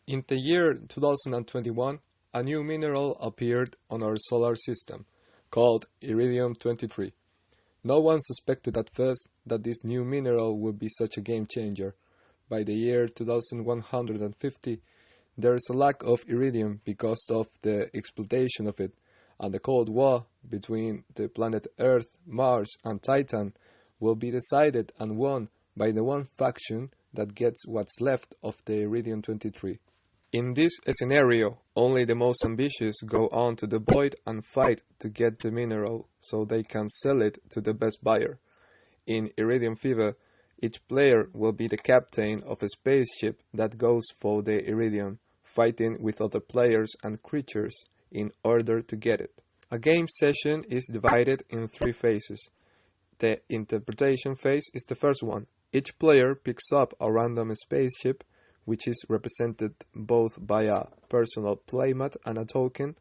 In the year 2021, a new mineral appeared on our solar system, called Iridium 23. No one suspected at first that this new mineral would be such a game changer. By the year 2150, there is a lack of iridium because of the exploitation of it, and the Cold War between the planet Earth, Mars, and Titan will be decided and won by the one faction that gets what's left of the Iridium 23. In this scenario, only the most ambitious go on to the void and fight to get the mineral so they can sell it to the best buyer. In Iridium Fever, each player will be the captain of a spaceship that goes for the iridium, fighting with other players and creatures in order to get it. A game session is divided in 3 phases. The interpretation phase is the first one. Each player picks up a random spaceship, which is represented both by a personal playmat and a token,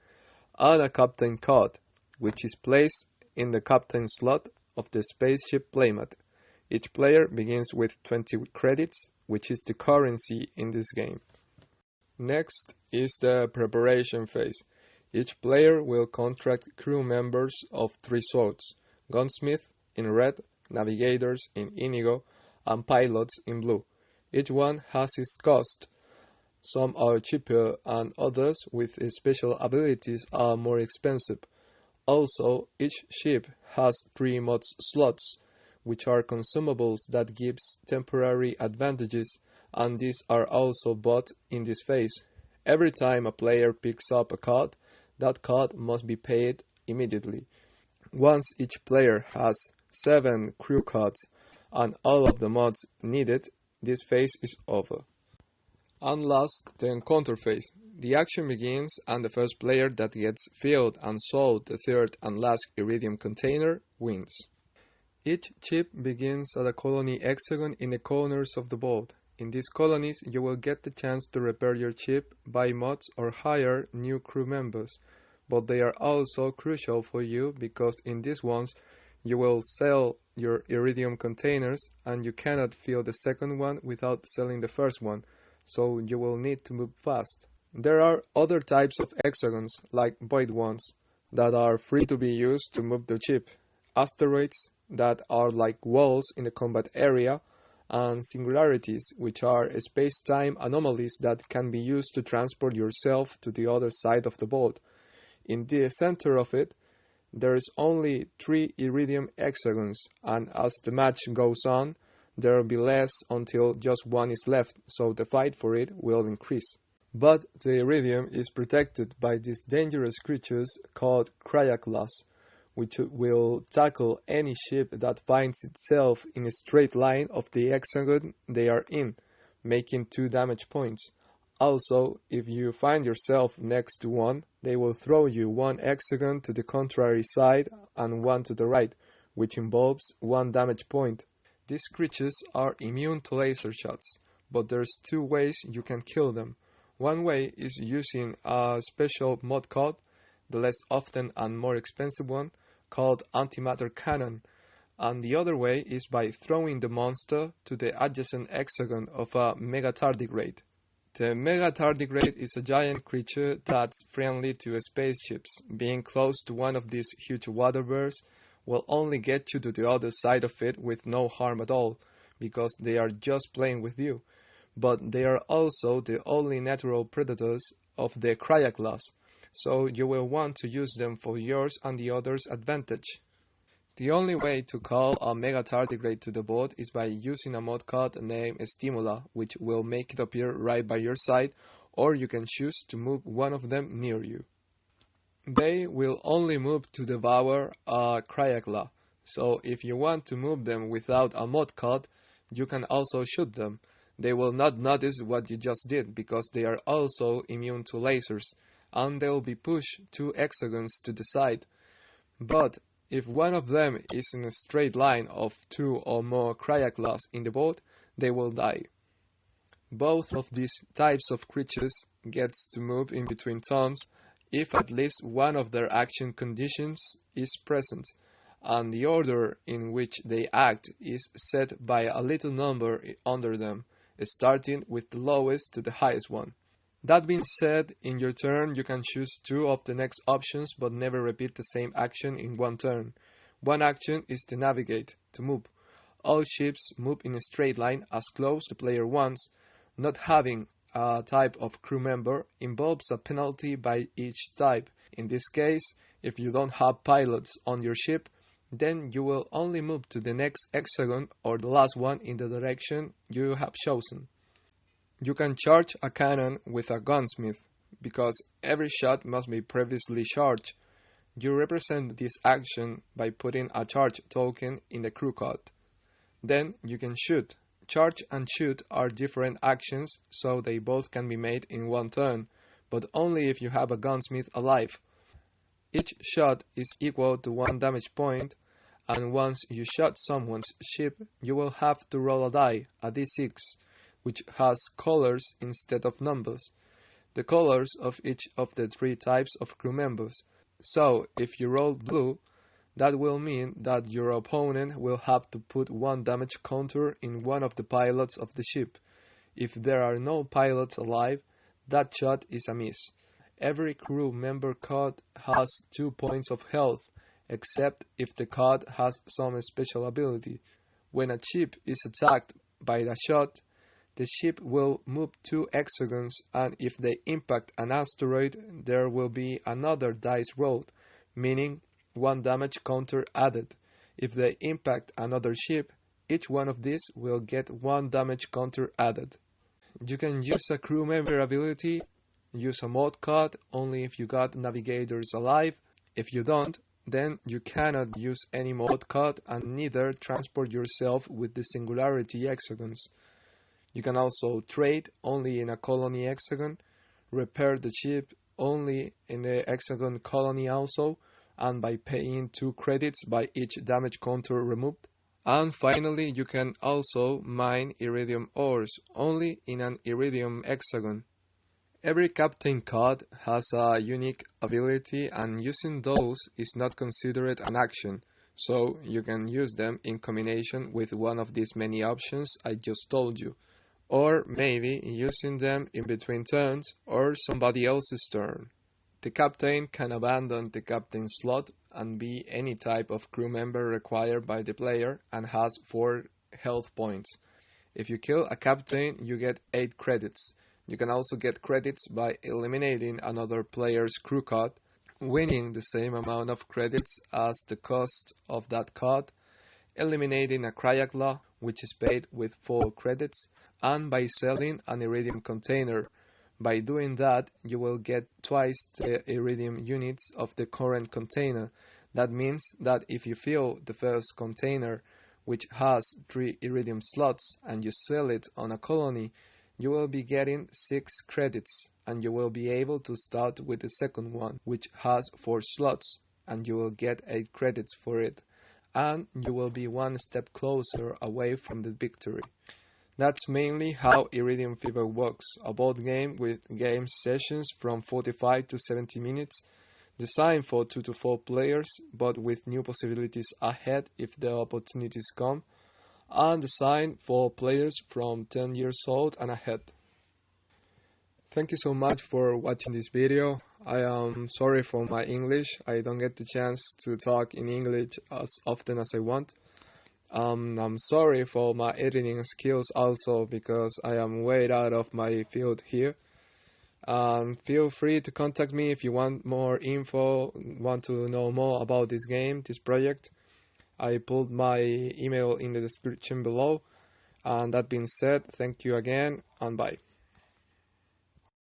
and a captain card, which is placed in the captain slot of the spaceship playmat. Each player begins with 20 credits, which is the currency in this game. Next is the preparation phase. Each player will contract crew members of 3 sorts: gunsmith in red, navigators in indigo, and pilots in blue. Each one has its cost. Some are cheaper and others with special abilities are more expensive. Also, each ship has 3 mods slots, which are consumables that gives temporary advantages, and these are also bought in this phase. Every time a player picks up a card, that card must be paid immediately. Once each player has 7 crew cards and all of the mods needed, this phase is over. And last, the encounter phase. The action begins and the first player that gets filled and sold the third and last iridium container wins. Each ship begins at a colony hexagon in the corners of the board. In these colonies, you will get the chance to repair your ship, buy mods, or hire new crew members. But they are also crucial for you because in these ones, you will sell your iridium containers and you cannot fill the second one without selling the first one, so you will need to move fast. There are other types of hexagons, like void ones, that are free to be used to move the ship, asteroids that are like walls in the combat area, and singularities, which are space-time anomalies that can be used to transport yourself to the other side of the board. In the center of it, there is only 3 iridium hexagons, and as the match goes on, there will be less until just one is left, so the fight for it will increase. But the iridium is protected by these dangerous creatures called cryoclass, which will tackle any ship that finds itself in a straight line of the hexagon they are in, making 2 damage points. Also, if you find yourself next to one, they will throw you 1 hexagon to the contrary side and 1 to the right, which involves 1 damage point. These creatures are immune to laser shots, but there's 2 ways you can kill them. One way is using a special mod card, the less often and more expensive one, called antimatter cannon, and the other way is by throwing the monster to the adjacent hexagon of a mega tardigrade. The mega tardigrade is a giant creature that's friendly to spaceships. Being close to one of these huge water bears will only get you to the other side of it with no harm at all, because they are just playing with you. But they are also the only natural predators of the cryoclass, so you will want to use them for yours and the others' advantage. The only way to call a mega tardigrade to the board is by using a mod card named Stimula, which will make it appear right by your side, or you can choose to move one of them near you. They will only move to devour a cryoclass, so if you want to move them without a mod card, you can also shoot them. They will not notice what you just did because they are also immune to lasers, and they will be pushed 2 hexagons to the side. But if one of them is in a straight line of 2 or more cryoclass in the board, they will die. Both of these types of creatures gets to move in between turns if at least one of their action conditions is present, and the order in which they act is set by a little number under them, starting with the lowest to the highest one. That being said, in your turn you can choose two of the next options but never repeat the same action in one turn. One action is to navigate, to move. All ships move in a straight line as close the player wants. Not having a type of crew member involves a penalty by each type. In this case, if you don't have pilots on your ship, then you will only move to the next hexagon or the last one in the direction you have chosen. You can charge a cannon with a gunsmith, because every shot must be previously charged. You represent this action by putting a charge token in the crew card. Then you can shoot. Charge and shoot are different actions, so they both can be made in one turn, but only if you have a gunsmith alive. Each shot is equal to 1 damage point, and once you shot someone's ship, you will have to roll a die, a d6, which has colors instead of numbers, the colors of each of the 3 types of crew members. So, if you roll blue, that will mean that your opponent will have to put 1 damage counter in one of the pilots of the ship. If there are no pilots alive, that shot is a miss. Every crew member card has 2 points of health, except if the card has some special ability. When a ship is attacked by the shot, the ship will move 2 hexagons, and if they impact an asteroid, there will be another dice rolled, meaning 1 damage counter added. If they impact another ship, each one of these will get 1 damage counter added. You can use a crew member ability, use a mod card only if you got navigators alive. If you don't, then you cannot use any mod card and neither transport yourself with the singularity hexagons. You can also trade only in a colony hexagon, repair the ship only in the hexagon colony also, and by paying 2 credits by each damage counter removed. And finally, you can also mine iridium ores only in an iridium hexagon. Every captain card has a unique ability, and using those is not considered an action, so you can use them in combination with one of these many options I just told you. Or maybe using them in between turns or somebody else's turn. The captain can abandon the captain slot and be any type of crew member required by the player and has 4 health points. If you kill a captain, you get 8 credits. You can also get credits by eliminating another player's crew card, winning the same amount of credits as the cost of that card, eliminating a Cryagla, which is paid with 4 credits, and by selling an iridium container. By doing that, you will get twice the iridium units of the current container. That means that if you fill the first container, which has 3 iridium slots, and you sell it on a colony, you will be getting 6 credits, and you will be able to start with the second one, which has 4 slots, and you will get 8 credits for it, and you will be 1 step closer away from the victory. That's mainly how Iridium Fever works, a board game with game sessions from 45 to 70 minutes, designed for 2 to 4 players, but with new possibilities ahead if the opportunities come, and designed for players from 10 years old and ahead. Thank you so much for watching this video. I am sorry for my English. I don't get the chance to talk in English as often as I want. I'm sorry for my editing skills also, because I am way out of my field here. Feel free to contact me if you want more info, want to know more about this game, this project. I put my email in the description below. And that being said, thank you again, and bye.